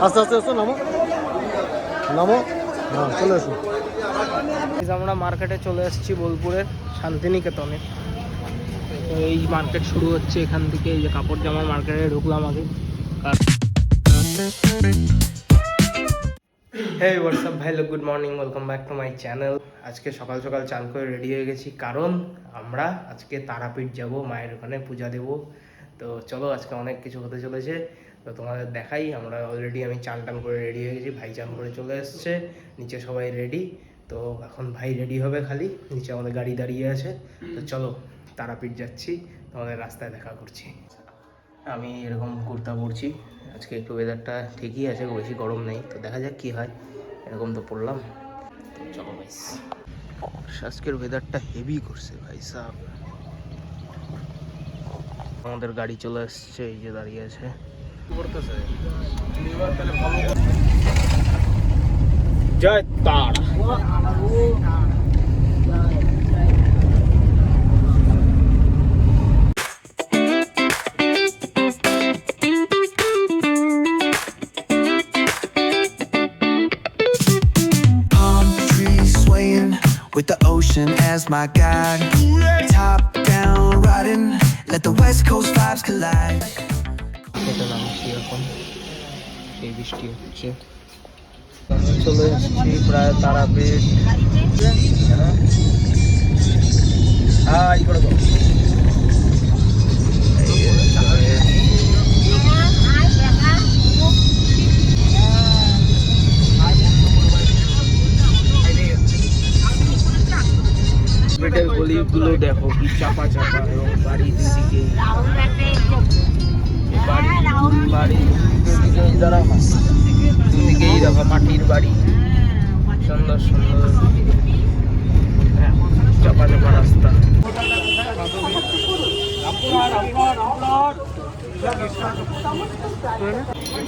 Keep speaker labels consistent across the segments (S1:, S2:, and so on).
S1: আস্তে আস্তে আস্তে নামো নামো, হ্যাঁ চলে আসুন।
S2: আমরা মার্কেটে চলে এসেছি বোলপুরের শান্তিনিকেতনে। তো এই মার্কেট শুরু হচ্ছে এখান থেকে, এই যে কাপড় জামার মার্কেটে ঢুকলাম আগে। হে হোয়াটসঅ্যাপ ভাই, লোক good morning, welcome back to my channel. আজকে সকাল সকাল চান করে রেডি হয়ে গেছি, কারণ আমরা আজকে তারাপীঠ যাব, মায়ের ওখানে পূজা দেব। তো চলো, আজকে অনেক কিছু হতে চলেছে, তো তোমাদের দেখাই। আমরা অলরেডি আমি চান টান করে রেডি হয়ে গেছি, ভাই চান করে চলে এসছে, নিচে সবাই রেডি। তো এখন ভাই রেডি হবে, খালি নিচে আমাদের গাড়ি দাঁড়িয়ে আছে। তো চলো তারাপীঠ যাচ্ছি, তোমাদের রাস্তায় দেখা করছি। আমি এরকম কুর্তা পরছি, আজকে একটু ওয়েদারটা ঠিকই আছে, বেশি গরম নেই। তো দেখা যাক কি হয়, এরকম তো পড়লাম। তো চলো ভাই, আজকের ওয়েদারটা হেভি করছে ভাই সাহেব। আমাদের গাড়ি চলে আসছে, এই যে দাঁড়িয়ে আছে। জয় তারা।
S3: With the ocean as my guide, top down riding, let the west coast vibes collide.
S2: এটা নামছি এখন, এই বৃষ্টি হচ্ছে। চলে এসেছি প্রায় তারাপীঠ। হ্যাঁ ই করে দাও। পেটের গলিগুলো দেখো কি চাপা চাপা, এবং বাড়ির দিকে দুদিকেই দেখো মাটির বাড়ি, সুন্দর সুন্দর চাপা চাপা রাস্তা।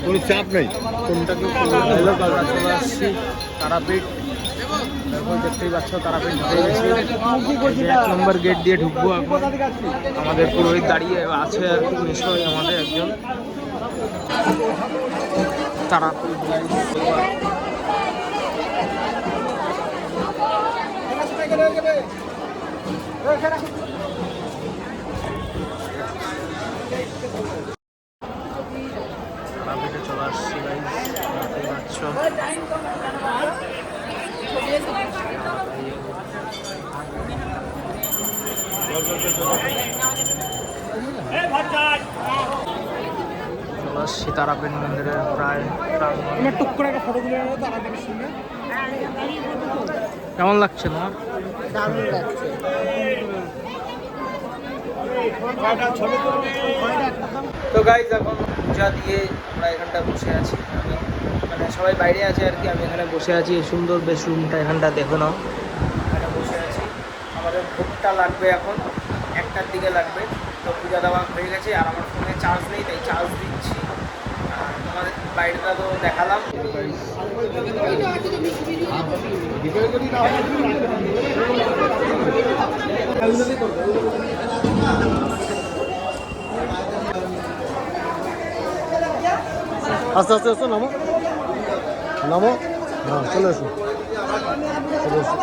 S1: কোনো চাপ নেই।
S2: কোনটাকে চলে আসছি তারাপীঠ। দেখো, দেখতেই পাচ্ছ তারাপীঠ ঢুকে গেছি। 1 নম্বর গেট দিয়ে ঢুকবো এখন। আমাদের পুরোহিত দাঁড়িয়ে আছে আর কি, নিশ্চয়ই আমাদের একজন। তারাপীঠ তারাপীঠে চলে আসছি ভাই, দেখতেই পাচ্ছ। তারাপীঠ মন্দিরের প্রায় কেমন লাগছে না?
S4: দারুণ লাগছে।
S2: তো গাইজ, এখন পূজা দিয়ে আমরা এখানটা বসে আছি। আমি মানে সবাই বাইরে আছে আর কি, আমি এখানে বসে আছি। সুন্দর বেশ রুমটা, এখানটা দেখো নাও, এখানে বসে আছি। আমাদের ভোগটা লাগবে এখন 1টার দিকে লাগবে। তো পূজা দেওয়া হয়ে গেছে, আর আমার ফোনে চার্জ নেই, তাই চার্জ দিচ্ছি। আর তোমাদের বাইরেটা তো দেখালাম।
S1: আস্তে আস্তে আস্তে নামো নামো, হ্যাঁ চলে আসুন চলে আসুন।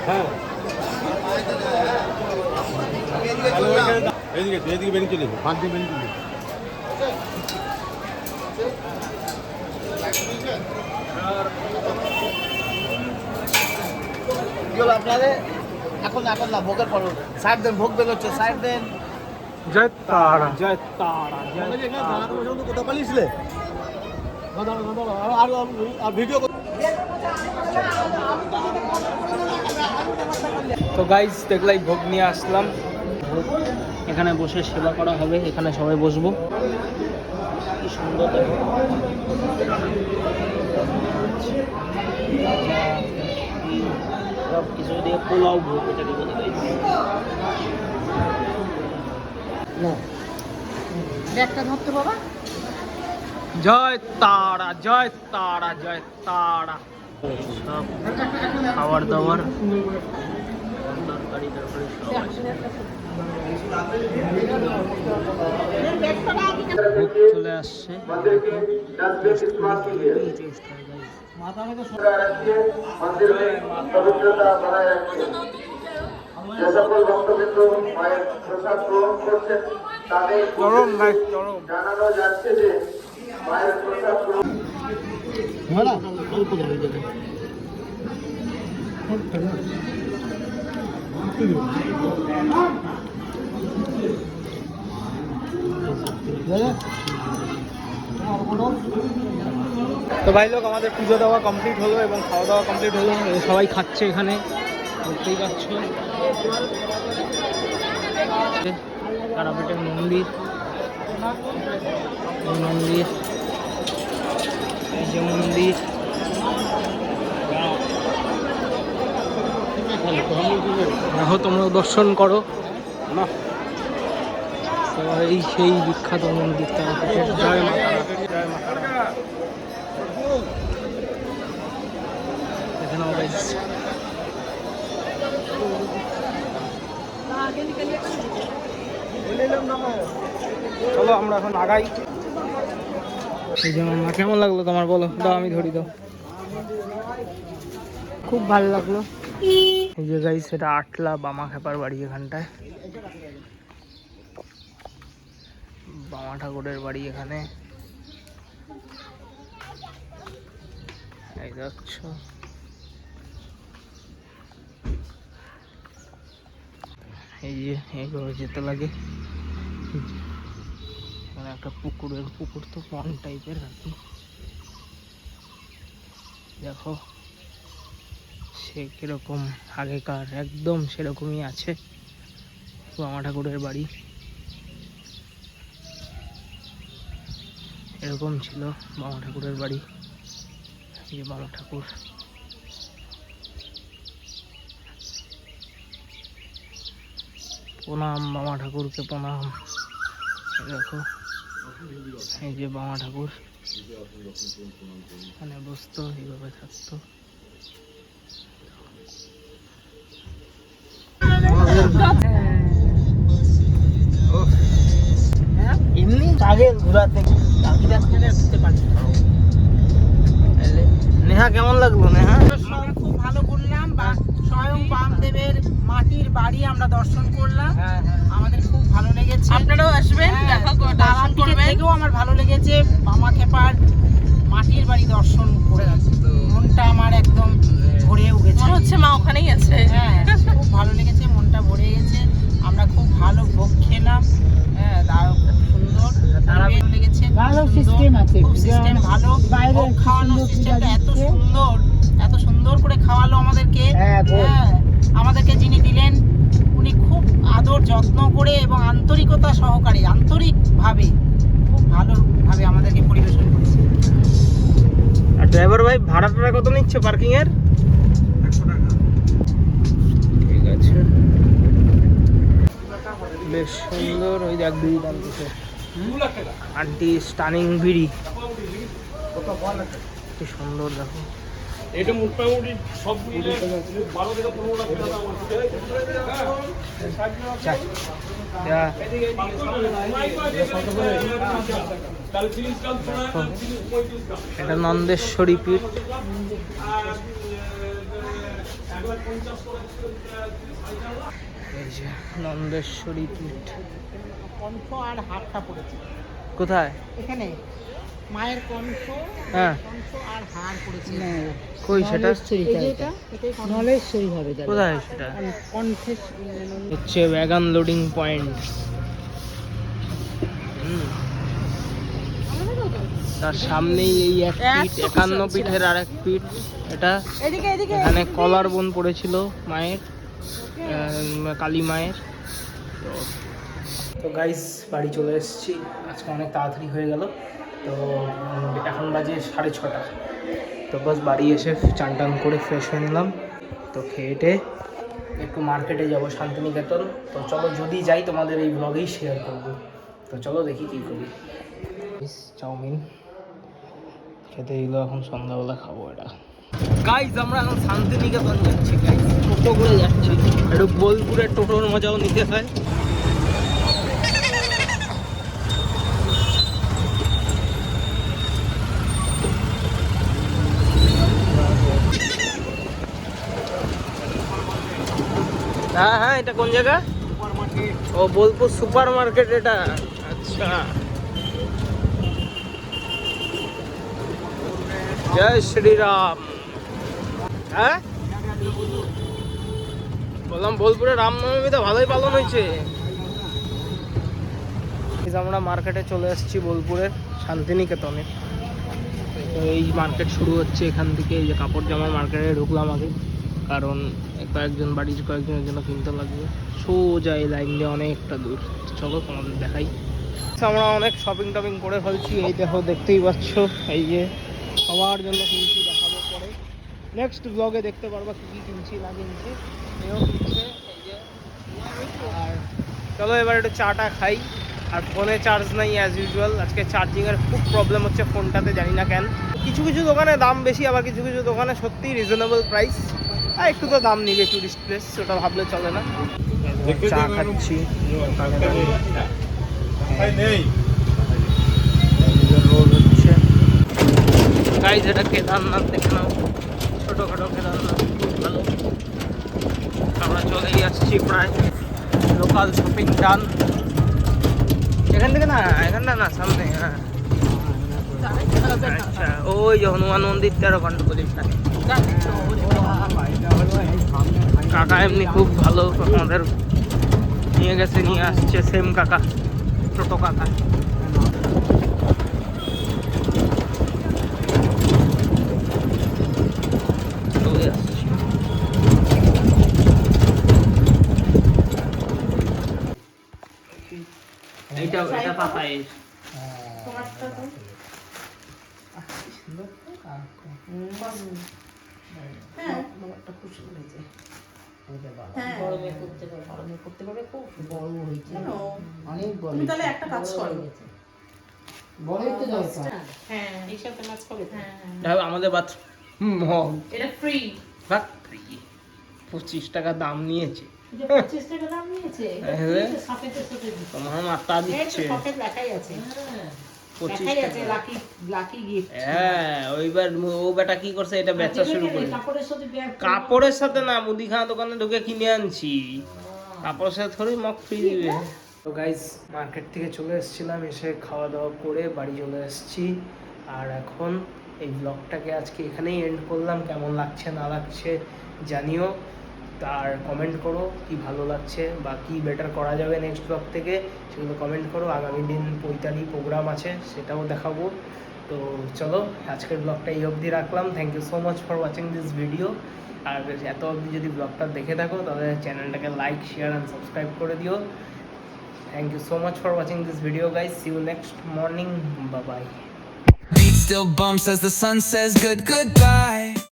S4: হ্যাঁ,
S1: এদিকে বেরিয়ে চলে যাবো, 5 দিন বেরিয়ে চলে যাবো।
S4: আপনাদের এখন এখন না, ভোগের পর সাইড দেন, ভোগ বেরোচ্ছে, সাইড দেন।
S2: জয় তারা, জয় তারা, জয় তারা।
S1: কোথাও পালিয়েছিলে আর ভিডিও।
S2: তো গাইজ দেখলাই, ভোগ নিয়ে আসলাম। ভোগ এখানে বসে সেবা করা হবে, এখানে সবাই বসবো। কি সুন্দর দেখো, সব কিছু দিয়ে পোলাও ভোগ, এটাকে বলে গাইজ।
S4: না ব্যাগটা ধরতে বাবা।
S2: জয় তারা, জয় তারা, জয় তারা। সব খাবার দাবার তরকারি তরকারি সব আছে। ভোগ চলে আসছে,
S5: যে সকল ভক্তবৃন্দ মায়ের প্রসাদ গ্রহণ করছেন তাদের জানানো যাচ্ছে যে মায়ের প্রসাদ গ্রহণ
S2: তো ভাই লোক আমাদের পুজো দেওয়া কমপ্লিট হলো এবং খাওয়া দাওয়া কমপ্লিট হলো, সবাই খাচ্ছে এখানে, দেখতেই পাচ্ছ। তারাপীঠের মন্দির, মন্দির, এই যে মন্দির, দেখো তোমরা দর্শন করো না। তো এই সেই বিখ্যাত মন্দির তারাপীঠের। জয় মা তারা, জয় মা তারা। এখানেও গাইস চলো আমরা এখন আগাই। এই যে মামা, কেমন লাগলো তোমার বলো? দাও আমি ধরি, দাও।
S6: খুব ভালো লাগলো।
S2: এই যে গাইস এটা আটলা বামা খেপার বাড়ি, এখানটায় বামা ঠাকুরের বাড়ি এখানে। এই যাচ্ছ, এই যে এইভাবে যেতে লাগে। মানে একটা পুকুর তো পন্ড টাইপের আর কি। দেখো সে কিরকম আগেকার, একদম সেরকমই আছে বামা ঠাকুরের বাড়ি। এরকম ছিল বামা ঠাকুরের বাড়ি। এই বামা ঠাকুর, প্রণাম বামা ঠাকুরকে প্রণাম। দেখো এই যে বামা ঠাকুর মানে বসতো, এইভাবে থাকতো। এমনি আগে ঘোরাতে নেহা কেমন লাগলো? নেহা
S6: খুব ভালো করলাম, স্বয়ং বামদেবের মাটির বাড়ি আমরা দর্শন করলাম, আমাদের খুব ভালো লেগেছে। আপনারাও আসবেন, দেখা দর্শন করবেন। থেকেও আমার ভালো লেগেছে বামা খেপার মাটির বাড়ি দর্শন করে, মনটা আমার একদম ভরে উঠেছে। হচ্ছে মা ওখানেই আছে। হ্যাঁ, খুব ভালো লেগেছে, মনটা ভরে গেছে। আমরা খুব ভালো ভোগ খেলাম, হ্যাঁ, সুন্দর ভালো লেগেছে। ভালো সিস্টেম আছে, সিস্টেম ভালো, ভোগ খাওয়ানোর সিস্টেমটা এত সুন্দর করে খাওয়ালো আমাদেরকে। হ্যাঁ, আমাদেরকে যিনি দিলেন উনি খুব আদর যত্ন করে এবং আন্তরিকতা সহকারে, আন্তরিকভাবে খুব ভালোভাবে আমাদেরকে পরিবেশন করেছে।
S2: আর ড্রাইভার ভাই ভাড়াটা কত নিচ্ছে পার্কিং এর? 100 টাকা। ঠিক আছে, বেশ সুন্দর। ওই দেখ বিড়ি টানতেছে আন্টি, স্টানিং বিড়ি, কি সুন্দর দেখো।
S7: এটা মোটামুটি সব মিলে 12 থেকে 15 লাখ টাকা দাম আছে।
S2: এটা নন্দেশ্বরী পীঠ। এই যে নন্দেশ্বরী পীঠ।
S6: কণ্ঠ আর হারটা পড়েছে
S2: কোথায়?
S6: এখানে মায়ের কণ্ঠ,
S2: হ্যাঁ,
S6: কণ্ঠ আর হার পড়েছে।
S2: কই সেটা?
S6: নলেশ্বরী হবে,
S2: কোথায় সেটা?
S6: কণ্ঠে
S2: হচ্ছে ওয়াগন লোডিং পয়েন্ট। তার সামনেই এই এক পিঠ, 51 পিঠের আর এক পিঠ এটা। এখানে কলার বোন পড়েছিল মায়ের, কালী মায়ের। তো গাইস বাড়ি চলে এসেছি, আজকে অনেক তাড়াতাড়ি হয়ে গেল। তো এখন বাজে 6:30। তো বাস বাড়ি এসে চান টান করে ফ্রেশ হয়ে নিলাম। তো খেয়ে একটু মার্কেটে যাব, শান্তিনিকেতন। তো চলো, যদি যাই তোমাদের এই ব্লগেই শেয়ার করবো। তো চলো দেখি কী করি। চাউমিন খেতে এগুলো এখন সন্ধ্যাবেলা খাবো এটা। গাইজ আমরা এখন শান্তিনিকেতন যাচ্ছি গাইজ, টোটো করে যাচ্ছি, একটু বোলপুরের টোটোর মজাও নিতে হয়। হ্যাঁ হ্যাঁ, এটা কোন জায়গা? ও বোলপুর সুপার মার্কেট এটা। আচ্ছা, জয় শ্রীরাম। হ্যাঁ বললাম বোলপুরে রামনবমী তো ভালোই পালন হয়েছে। আমরা মার্কেটে চলে এসেছি বোলপুরের শান্তিনিকেতনে। তো এই মার্কেট শুরু হচ্ছে এখান থেকে, এই যে কাপড় জামার মার্কেটে ঢুকলাম আগে, কারণ কয়েকজন বাড়ির কয়েকজনের জন্য কিনতে লাগবে। সোজা এই লাইন দিয়ে অনেকটা দূর, চলো তোমাদের দেখাই। আমরা অনেক শপিং টপিং করে ফেলছি, এই দেখো দেখতেই পাচ্ছ, এই যে সবার জন্য কিনছি, দেখাবো পরে নেক্সট ব্লগে দেখতে পারবা কী কী কিনছি না কিনছি। এও কিনছে এই যে। আর চলো এবার একটু চাটা খাই। আর ফোনে চার্জ নাই অ্যাজ ইউজুয়াল, আজকে চার্জিংয়ের খুব প্রবলেম হচ্ছে ফোনটাতে, জানি না কেন। কিছু কিছু দোকানে দাম বেশি, আবার কিছু কিছু দোকানে সত্যিই রিজনেবল প্রাইস। আর একটু তো দাম নিবে, টুরিস্ট প্লেস, ওটা ভাবলে চলে না। চা খাচ্ছি, রোল হচ্ছে গাইজ। এটা কেদারনাথ, দেখে নাও, ছোটোখাটো কেদারনাথ, খুব ভালো। আমরা চলেই আসছি প্রায়, লোকাল শপিং ডান। এখান থেকে না, এখানটা না, সামনে। হ্যাঁ আচ্ছা, ওই যে হনুমান মন্দির 13 পাণ্ডবলীর সাথে। কাকা এমনি খুব ভালো, আমাদের নিয়ে গেছে, নিয়ে আসছে, সেম কাকা, ছোটো কাকা। চলে আসছি। এটা পাতায় আমাদের বাথরুম
S6: এটা ফ্রি।
S2: 25 টাকা দাম নিয়েছে।
S6: 25 টাকা দাম নিয়েছে।
S2: তোমার মাত্রা দিচ্ছে।
S6: লেখাই আছে
S2: 25 টাকা।
S6: Lucky gift.
S2: হ্যাঁ, ওইবার ও বেটা কি করছে, এটা বেচা শুরু করে। কাপড়ের সাথে না, মুদিখানা দোকানে ঢুকে কিনে আনছি, কাপড়ের সাথে থোড়ি মক ফ্রি দিবে। তো গাইজ মার্কেট থেকে চলে এসেছিলাম, এসে খাওয়া দাওয়া করে বাড়ি চলে এসেছি। আর এখন এই ব্লগটাকে আজকে এখানেই এন্ড করলাম। কেমন লাগছে না লাগছে জানিও, আর কমেন্ট করো কি ভালো লাগছে বা কি বেটার করা যাবে নেক্সট ব্লগ থেকে, সেগুলো কমেন্ট করো। আগামী দিন পৈতালি প্রোগ্রাম আছে, সেটাও দেখাবো। তো চলো আজকের ব্লগটা এই অবধি রাখলাম। Thank you so much for watching this video. আর এত অবধি যদি ব্লগটা দেখে থাকো তাহলে চ্যানেলটাকে লাইক, শেয়ার অ্যান্ড সাবস্ক্রাইব করে দিও। Thank you so much for watching this video guys. See you next morning, bye bye.
S3: Beat still bumps as the sun says goodbye.